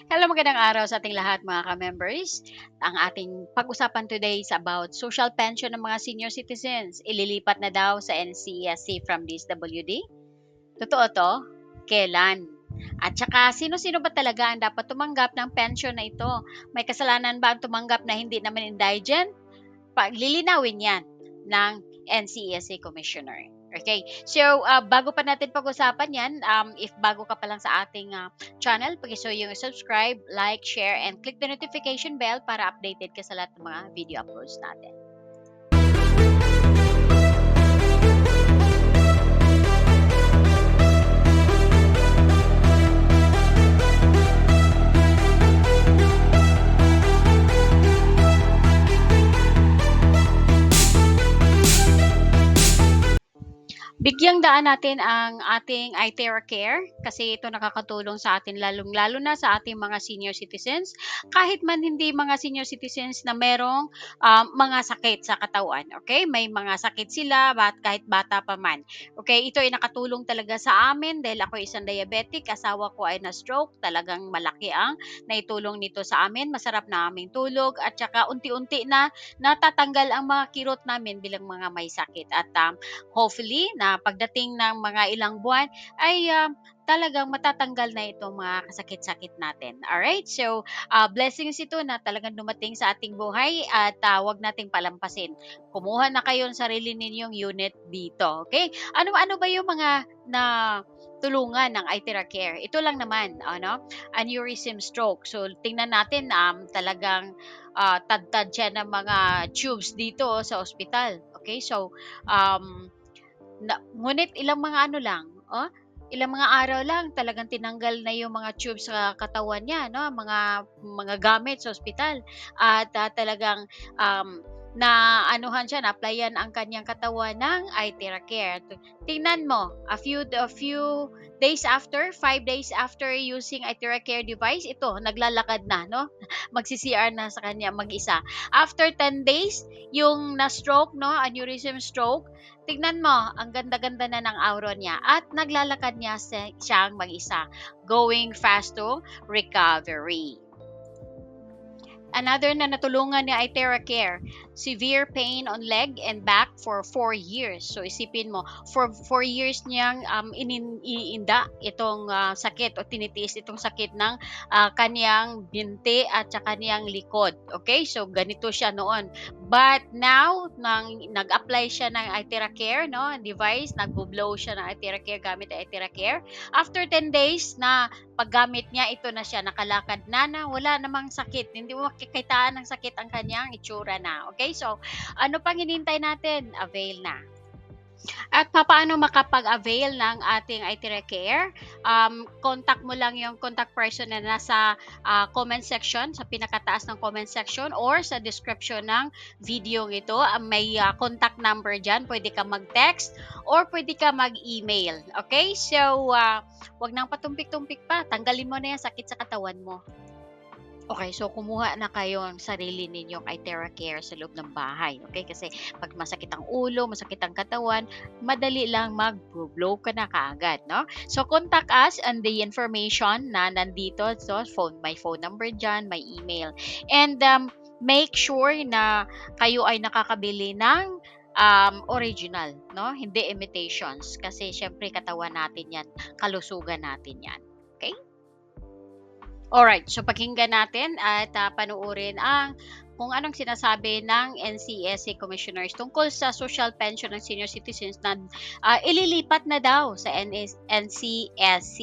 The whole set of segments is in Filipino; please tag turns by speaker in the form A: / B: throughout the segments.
A: Hello, magandang araw sa ating lahat mga ka-members. Ang ating pag-usapan today is about social pension ng mga senior citizens. Ililipat na daw sa NCSC from DSWD. Totoo to? Kailan? At saka, sino-sino ba talaga ang dapat tumanggap ng pension na ito? May kasalanan ba ang tumanggap na hindi naman indigent? Lilinawin yan ng NCSC Commissioner. Okay. So, bago pa natin pag-usapan yan, if bago ka pa lang sa ating channel, pag-isuyo yung subscribe, like, share, and click the notification bell para updated ka sa lahat ng mga video uploads natin. Bigyang daan natin ang ating iTerra Care kasi ito nakakatulong sa atin lalong-lalo na sa ating mga senior citizens. Kahit man hindi mga senior citizens na merong mga sakit sa katawan, okay? May mga sakit sila kahit bata pa man. Okay, ito ay nakatulong talaga sa amin dahil ako isang diabetic, asawa ko ay na-stroke, talagang malaki ang naitulong nito sa amin. Masarap na aming tulog at saka unti-unti na natatanggal ang mga kirot namin bilang mga may sakit at hopefully na pagdating ng mga ilang buwan ay talagang matatanggal na itong mga kasakit-sakit natin. Alright? So, blessings ito na talagang dumating sa ating buhay at wag nating palampasin. Kumuha na kayo ng sarili ninyong unit dito. Okay? Ano-ano ba yung mga na tulungan ng iTerra Care? Ito lang naman, aneurysm stroke. So, tingnan natin, talagang tad-tad siya ng mga tubes dito sa ospital. Okay? So, um, ngunit ilang mga ano lang, ilang mga araw lang talagang tinanggal na yung mga tubes sa katawan niya, no? Mga gamit sa ospital. At talagang na-anuhan siya, na-applyan ang kanyang katawan ng iTerra Care. Tingnan mo, a few days after, 5 days after using iTerra Care device, ito, naglalakad na, no? Magsi-CR na sa kanya mag-isa. After 10 days, yung na-stroke, no, aneurysm stroke, tignan mo, ang ganda-ganda na ng aura niya at naglalakad niya siyang mag-isa, going fast to recovery. Another na natulungan ni iTerra Care, severe pain on leg and back for 4 years. So isipin mo, for 4 years niyang iniinda itong sakit o tinitiis itong sakit ng kaniyang binti at sa kaniyang likod. Okay? So ganito siya noon. But now, nag-apply siya ng iTerra Care, no, device, nagbo-blow siya ng iTerra Care gamit ang iTerra Care. After 10 days na paggamit niya, ito na siya, nakalakad na, wala namang sakit. Hindi mo makikitaan ng sakit ang kanyang itsura na. Okay? So, ano pang hinintay natin? Avail na. At papaano makapag-avail ng ating iTerra Care? Contact mo lang yung contact person na nasa comment section, sa pinakataas ng comment section or sa description ng video ito. May contact number dyan. Pwede ka mag-text or pwede ka mag-email. Okay? So, wag nang patumpik-tumpik pa. Tanggalin mo na yung sakit sa katawan mo. Okay, so kumuha na kayo ng sarili ninyong iTerra Care sa loob ng bahay. Okay? Kasi pag masakit ang ulo, masakit ang katawan, madali lang mag-blow ka na kaagad, no? So contact us and the information na nandito. So my phone number dyan, my email. And make sure na kayo ay nakakabili ng original, no? Hindi imitations. Kasi syempre katawan natin yan, kalusugan natin yan. Okay? Alright, so pakinggan natin at panoorin kung anong sinasabi ng NCSC commissioners tungkol sa social pension ng senior citizens na ililipat na daw sa NCSC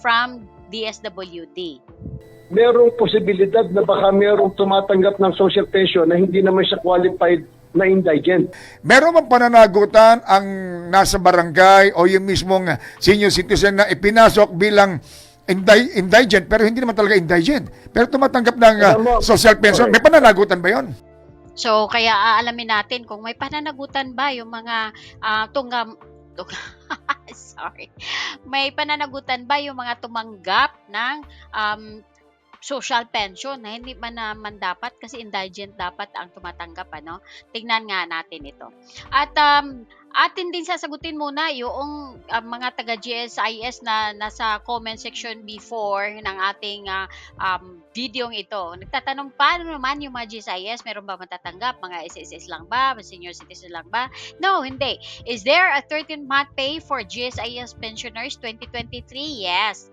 A: from DSWD.
B: Merong posibilidad na baka merong tumatanggap ng social pension na hindi naman siya qualified na indigent.
C: Meron bang pananagutan ang nasa barangay o yung mismong senior citizen na ipinasok bilang indigent pero hindi naman talaga indigent pero tumatanggap ng social pension? May pananagutan ba yon?
A: So kaya aalamin natin kung may pananagutan ba yung mga sorry. May pananagutan ba yung mga tumanggap ng social pension na hindi man naman dapat kasi indigent dapat ang tumatanggap, ano? Tingnan nga natin ito. At Atin din sasagutin muna yung mga taga GSIS na nasa comment section before ng ating videong ito. Nagtatanong, paano naman yung mga GSIS? Meron ba matatanggap? Mga SSS lang ba? Senior citizen lang ba? No, hindi. Is there a 13th-month pay for GSIS pensioners 2023? Yes.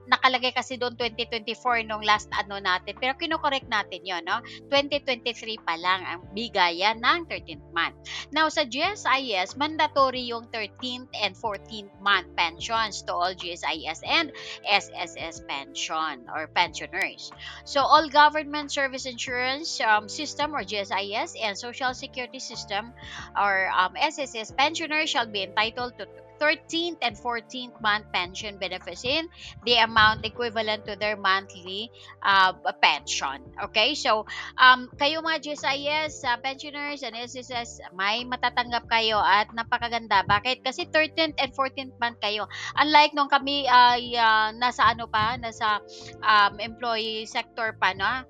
A: Nakalagay kasi doon 2024 nung last ano natin. Pero kinokorek natin yon, no? 2023 pa lang ang bigayan ng 13th month. Now, sa GSIS, mandatory yung 13th and 14th month pensions to all GSIS and SSS pension or pensioners. So, all government service insurance system or GSIS and social security system or SSS pensioners shall be entitled to 13th and 14th month pension benefits in the amount equivalent to their monthly pension. Okay? So, kayo mga GSIS, pensioners and SSS, may matatanggap kayo at napakaganda. Bakit? Kasi 13th and 14th month kayo. Unlike nung kami ay nasa employee sector pa, no?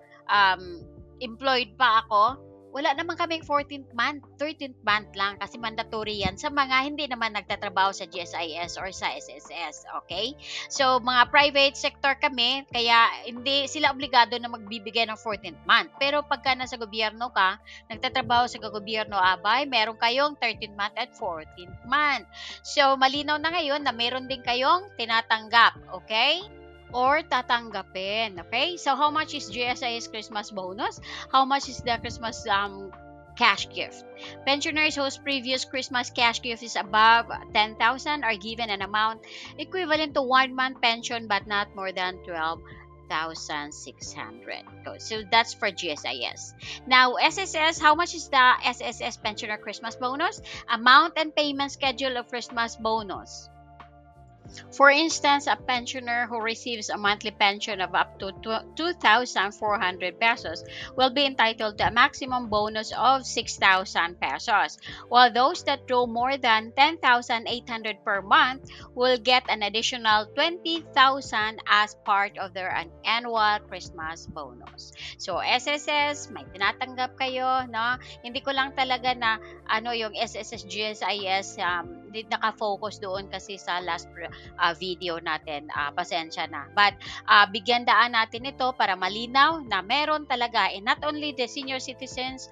A: Employed pa ako, wala naman kaming 14th month, 13th month lang kasi mandatory yan sa mga hindi naman nagtatrabaho sa GSIS or sa SSS, okay? So, mga private sector kami, kaya hindi sila obligado na magbibigay ng 14th month. Pero pagka nasa gobyerno ka, nagtatrabaho sa gobyerno, abay, meron kayong 13th month at 14th month. So, malinaw na ngayon na meron din kayong tinatanggap, okay? Or tatanggapin. Okay? So, how much is GSIS Christmas bonus? How much is the Christmas cash gift? Pensioners whose previous Christmas cash gift is above 10,000 are given an amount equivalent to 1 month pension but not more than 12,600. So that's for GSIS. Now, SSS, how much is the SSS pensioner Christmas bonus? Amount and payment schedule of Christmas bonus. For instance, a pensioner who receives a monthly pension of up to 2,400 pesos will be entitled to a maximum bonus of 6,000 pesos, while those that draw more than 10,800 per month will get an additional 20,000 as part of their annual Christmas bonus. So, SSS, may tinatanggap kayo, no? Hindi ko lang talaga na yung SSS GSIS naka-focus doon kasi sa last video natin, pasensya na. But bigyan daan natin ito para malinaw na meron talaga not only the senior citizens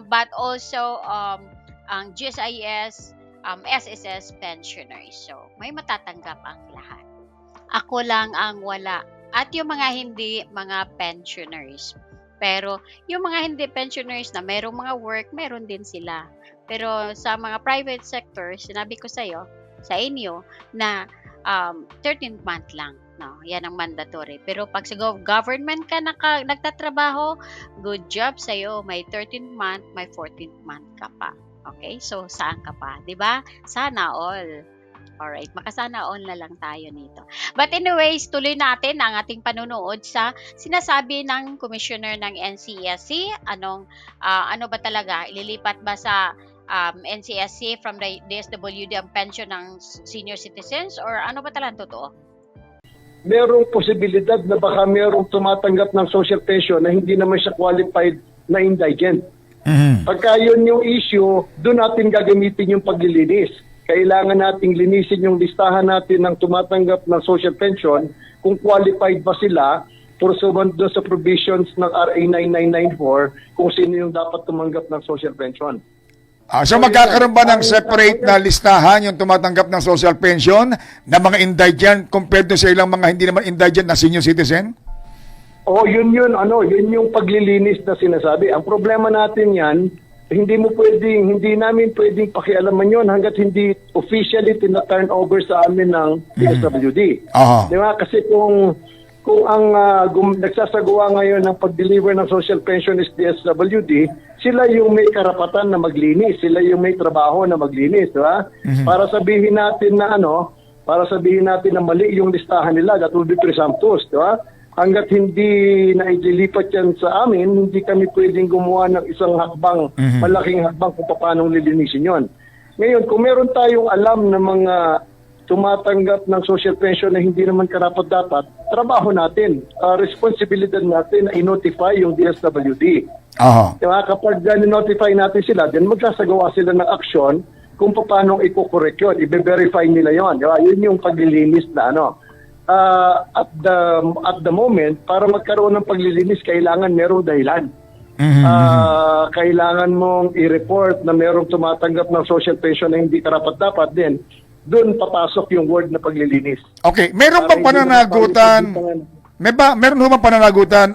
A: but also ang GSIS, SSS pensioners. So, may matatanggap ang lahat. Ako lang ang wala. At yung mga hindi, mga pensioners. Pero yung mga hindi pensioners na merong mga work, meron din sila. Pero sa mga private sector, sinabi ko sa inyo na 13th month lang. No, yan ang mandatory. Pero pag sa government ka nagtatrabaho, good job sa'yo. May 13th month, may 14th month ka pa. Okay? So, saan ka pa? 'Di ba? Sana all. Alright, makasana all na lang tayo nito. But anyways, tuloy natin ang ating panunood sa sinasabi ng Commissioner ng NCSC. Ano ba talaga? Ililipat ba sa NCSC from the DSWD ang pension ng senior citizens or ano ba talagang totoo?
B: Merong posibilidad na baka merong tumatanggap ng social pension na hindi naman siya qualified na indigent. Pagka yun yung issue, doon natin gagamitin yung paglilinis. Kailangan nating linisin yung listahan natin ng tumatanggap ng social pension kung qualified ba sila pursuant doon sa provisions ng RA 9994 kung sino yung dapat tumanggap ng social pension.
C: So magkakaroon ba ng separate na listahan yung tumatanggap ng social pension na mga indigent compared to sa ilang mga hindi naman indigent na senior citizen?
B: Yun yung paglilinis na sinasabi. Ang problema natin yan, hindi namin pwedeng pakialaman yon hanggat hindi officially tina-turn over sa amin ng DSWD. Di ba? Kasi kung ang nagsasagawa ngayon ng pag-deliver ng social pension is DSWD, sila yung may karapatan na maglinis, sila yung may trabaho na maglinis, di ba? Para sabihin natin na mali yung listahan nila, that will be presumptuous, di ba? Hanggat hindi na ililipat yan sa amin, hindi kami pwedeng gumawa ng isang hakbang, malaking hakbang kung paano lilinisin yon. Ngayon, kung meron tayong alam na mga tumatanggap ng social pension na hindi naman karapat-dapat, trabaho natin, responsibilidad natin na i-notify yung DSWD. Diba? Kapag notify natin sila, then magsasagawa sila ng aksyon kung paano i-correct yun. I-verify nila yun. Di ba? Yun yung paglilinis na ano. At the moment, para magkaroon ng paglilinis, kailangan merong dahilan. Kailangan mong i-report na merong tumatanggap ng social pension na hindi karapat-dapat din. Doon papasok yung word na paglilinis.
C: Okay, meron bang pananagutan? Meron ho bang pananagutan,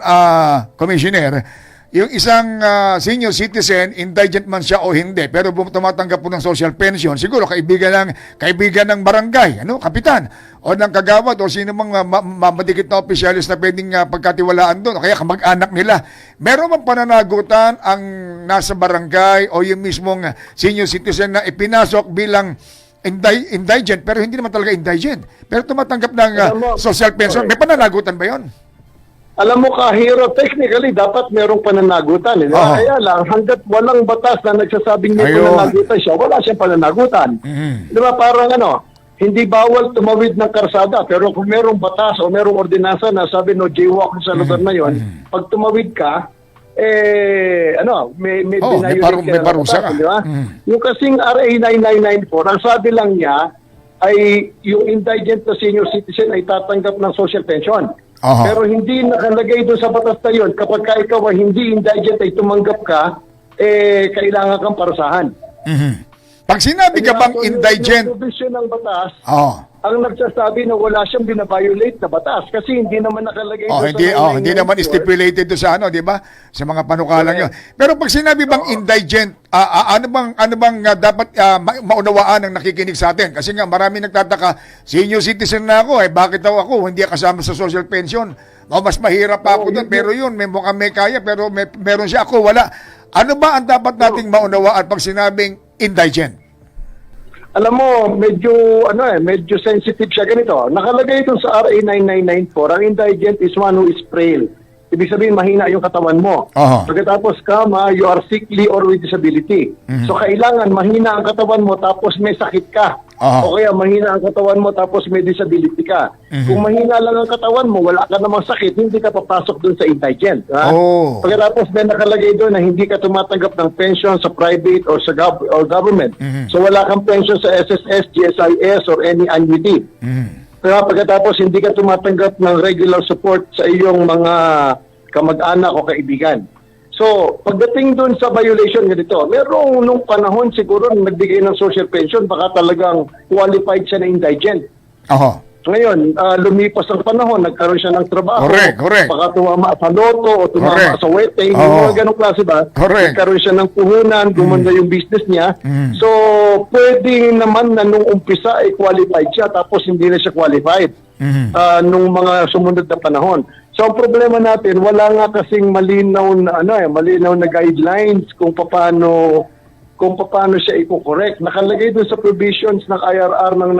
C: Commissioner, yung isang senior citizen, indigent man siya o hindi, pero tumatanggap po ng social pension, siguro kaibigan ng barangay, kapitan, o ng kagawad, o sino mang madikit na opisyalis na pwedeng pagkatiwalaan doon, o kaya kamag-anak nila. Meron bang pananagutan ang nasa barangay o yung mismong senior citizen na ipinasok bilang indigent, pero hindi naman talaga indigent, pero tumatanggap ng social pension? May pananagutan ba yon?
B: Alam mo, Kahiro, technically, dapat merong pananagutan. Kaya lang, hanggat walang batas na nagsasabing may pananagutan siya, wala siyang pananagutan. Di ba, parang hindi bawal tumawid ng karsada, pero kung merong batas o merong ordinansa na sabi, no, jaywalk sa lugar na yon, pag tumawid ka, may
C: may parusa ka.
B: Di ba? Yung kasing RA 9994, ang sabi lang niya, ay yung indigent na senior citizen ay tatanggap ng social pension. Pero hindi nakalagay doon sa batas na yun, kapag ikaw ay hindi indigent ay tumanggap ka, kailangan kang parusahan.
C: Pag sinabi ka bang indigent,
B: yung provision ng batas, ang nagsasabi na wala siyang binabiolate na batas kasi hindi naman nakalagay doon
C: hindi naman stipulated doon sa di ba? Sa mga panukalang yun. Pero pag sinabi bang indigent, ano bang dapat maunawaan ng nakikinig sa atin? Kasi nga marami nagtataka, senior citizen na ako, bakit daw ako hindi kasama sa social pension? Mas mahirap pa ako doon, pero yun, mukhang may kaya, pero meron siya, ako wala. Ano ba ang dapat nating maunawaan pag sinabing indigent?
B: Alam mo, medyo sensitive siya ganito. Nakalagay ito sa RA 9994, ang indigent is one who is frail. Ibig sabihin, mahina yung katawan mo. Pagkatapos you are sickly or with disability. So, kailangan mahina ang katawan mo tapos may sakit ka. O kaya mahina ang katawan mo tapos may disability ka. Kung mahina lang ang katawan mo, wala ka namang sakit, hindi ka papasok dun sa indigent. Pagkatapos may nakalagay doon na hindi ka tumatanggap ng pension sa private or sa government. So wala kang pension sa SSS, GSIS or any annuity. Kaya pagkatapos hindi ka tumatanggap ng regular support sa iyong mga kamag-anak o kaibigan. So, pagdating doon sa violation ganito, merong nung panahon siguro nagbigay ng social pension, baka talagang qualified siya na indigent. Ngayon, lumipas ang panahon, nagkaroon siya ng trabaho.
C: Correct.
B: Baka tumama sa loto o tumama sa wedding, mga ganong klase ba? Nagkaroon siya ng puhunan, gumanda yung business niya. So, pwede naman na nung umpisa ay qualified siya, tapos hindi na siya qualified nung mga sumunod na panahon. So, ang problema natin, wala nga kasing malinaw na guidelines kung paano siya i-correct. Nakalagay doon sa provisions ng IRR ng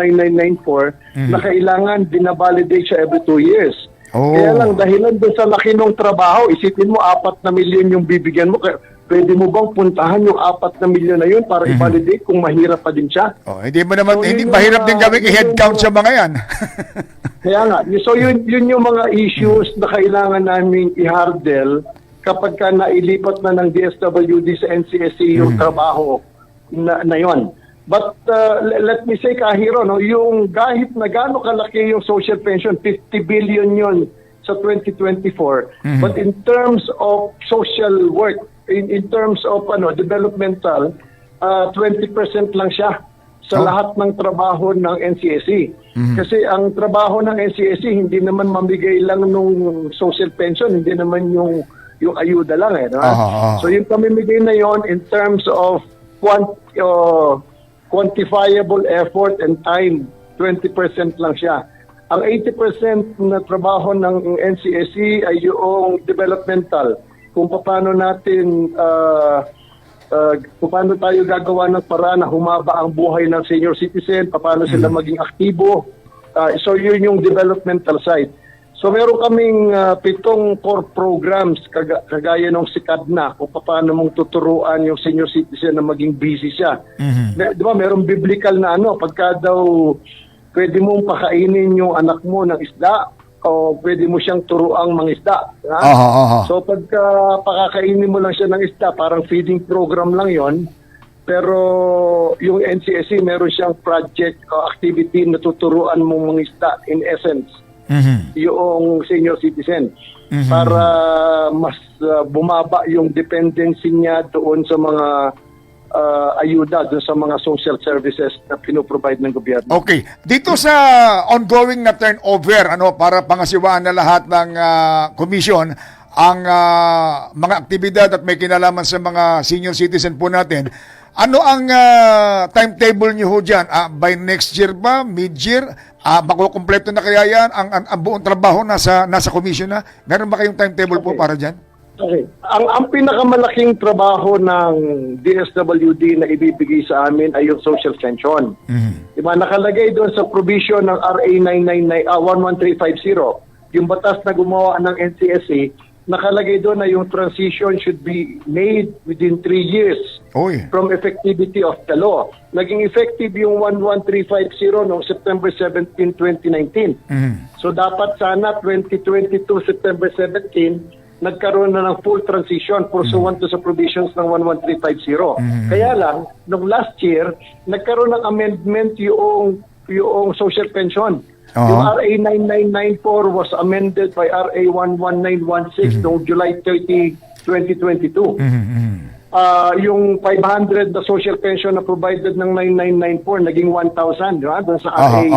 B: 9994 na kailangan binabalidate siya every 2 years. Kaya lang, dahilan doon sa laki ng trabaho, isipin mo 4 na milyon yung bibigyan mo. Pwede mo bang puntahan yung 4 na milyon na yun para i-validate kung mahirap pa din siya?
C: Hindi mo naman, hindi mahirap din gawing i-headcount sa mga yan.
B: Kaya nga, so yun yung mga issues na kailangan namin i-hurdle kapag ka nailipat na ng DSWD sa NCSC yung trabaho na yon. But let me say, Kahiro, yung kahit na gaano kalaki yung social pension, 50 billion yon sa 2024. But in terms of social work, in terms of developmental, 20% lang siya sa lahat ng trabaho ng NCSC. Kasi ang trabaho ng NCSC hindi naman mamigay lang nung social pension, hindi naman yung ayuda lang So yung pamimigay na yon in terms of quantifiable effort and time, 20% lang siya. Ang 80% na trabaho ng NCSC ay yung developmental. Kung paano natin paano tayo gagawa ng paraan na humaba ang buhay ng senior citizen, paano sila maging aktibo. So yun yung developmental side. So meron kaming 7 core programs kagaya ng SICAD na kung paano mong tuturuan yung senior citizen na maging busy siya. Di ba merong biblical na pagka daw pwede mong pakainin yung anak mo ng isda o pwede mo siyang turuang mangisda. So pagka pakakainin mo lang siya ng isda, parang feeding program lang yon. Pero yung NCSC, meron siyang project o activity na tuturuan mong mga isda, in essence, yung senior citizen. Para mas bumaba yung dependency niya doon sa mga ayuda, doon sa mga social services na pinoprovide ng gobyerno.
C: Okay. Dito sa ongoing na turnover, para pangasiwaan na lahat ng commission, ang mga aktibidad at may kinalaman sa mga senior citizen po natin, ano ang timetable niyo ho dyan? By next year ba? Mid-year? Makukumpleto na kaya yan? Ang buong trabaho nasa commission na? Meron ba kayong timetable po para dyan?
B: Okay. Ang pinakamalaking trabaho ng DSWD na ibibigay sa amin ay yung social pension. Diba, nakalagay doon sa provision ng RA 11350, yung batas na gumawa ng NCSA, nakalagay doon na yung transition should be made within 3 years from effectivity of the law. Naging effective yung 11350 noong September 17, 2019. So dapat sana 2022 September 17 nagkaroon na ng full transition pursuant to sa provisions ng 11350. Kaya lang, nung last year, nagkaroon ng amendment yung social pension. Yung RA 9994 was amended by RA 11916 noong July 30, 2022. Yung 500 na social pension na provided ng 9994 naging 1,000, di ba? Doon sa RA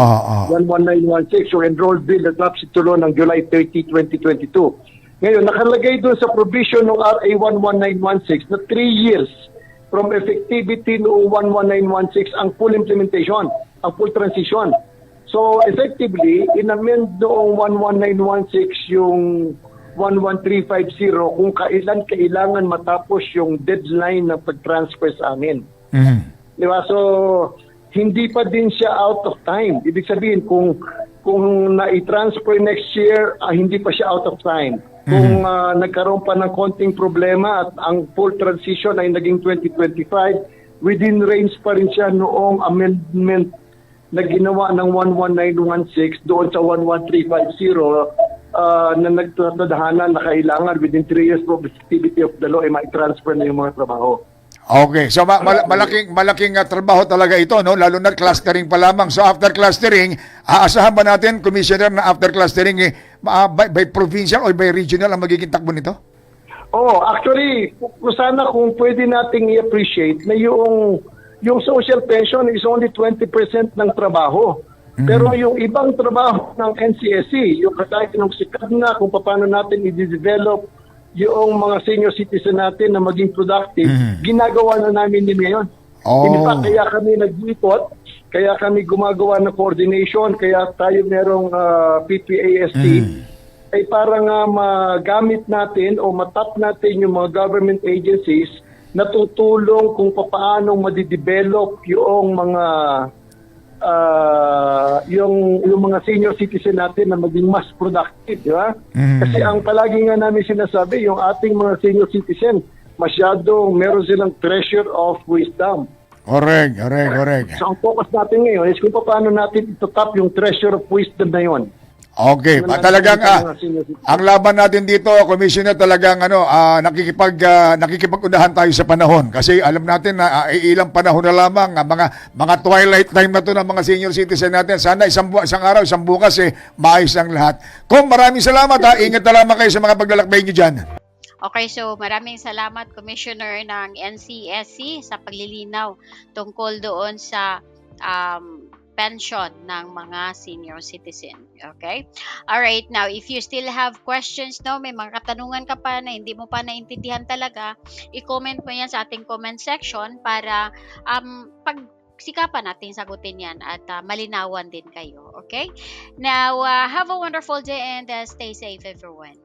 B: 11916, yung enrolled bill at lapse tulo ng July 30, 2022. Ngayon, nakalagay doon sa provision ng RA 11916 na 3 years from effectivity noong 11916 ang full implementation, ang full transition. So, effectively, in-amend noong 11916 yung 11350 kung kailan matapos yung deadline na pag-transfer sa amin. Di ba? So, hindi pa din siya out of time. Ibig sabihin, kung na-transfer next year, hindi pa siya out of time. Kung nagkaroon pa ng konting problema at ang full transition ay naging 2025, within range pa rin siya noong amendment na ginawa ng 11916 doon sa 11350 na nagtatadhana na kailangan within 3 years of activity of the law ay ma-transfer na yung mga trabaho.
C: Okay. So malaking trabaho talaga ito, no? Lalo na clustering pa lamang. So after clustering, aasahan ba natin, Commissioner, na after clustering by provincial or by regional ang magiging takbo nito?
B: Actually, sana kung pwede nating i-appreciate na yung social pension is only 20% ng trabaho. Pero yung ibang trabaho ng NCSC, yung katay ng sikap na kung paano natin i-develop yung mga senior citizen natin na maging productive, ginagawa na namin din ngayon. In fact, kaya kami nag-ikot, kaya kami gumagawa ng coordination, kaya tayo merong PPAST, ay para nga magamit natin o matap natin yung mga government agencies na tutulong kung paano madidevelop yung mga yung mga senior citizen natin na maging mas productive, di ba? Kasi ang palagi nga namin sinasabi, yung ating mga senior citizen, masyadong meron silang treasure of wisdom.
C: Correct.
B: So ang focus natin ngayon is kung paano natin itatap yung treasure of wisdom na yon.
C: Okay, talagang ang laban natin dito, Commissioner, talagang nakikipag-unahan tayo sa panahon kasi alam natin na ilang panahon na lamang mga twilight time na to ng mga senior citizen natin. Sana isang araw, isang bukas maayos ang lahat. Kung maraming salamat, ingat na lamang kayo sa mga paglalakbay niyo diyan.
A: Okay, so maraming salamat, Commissioner ng NCSC, sa paglilinaw tungkol doon sa pension ng mga senior citizen. Okay? Alright, now if you still have questions, may mga katanungan ka pa na hindi mo pa naintindihan talaga, i-comment mo yan sa ating comment section para pagsikapan natin sagutin yan at malinawan din kayo. Okay? Now, have a wonderful day and stay safe, everyone.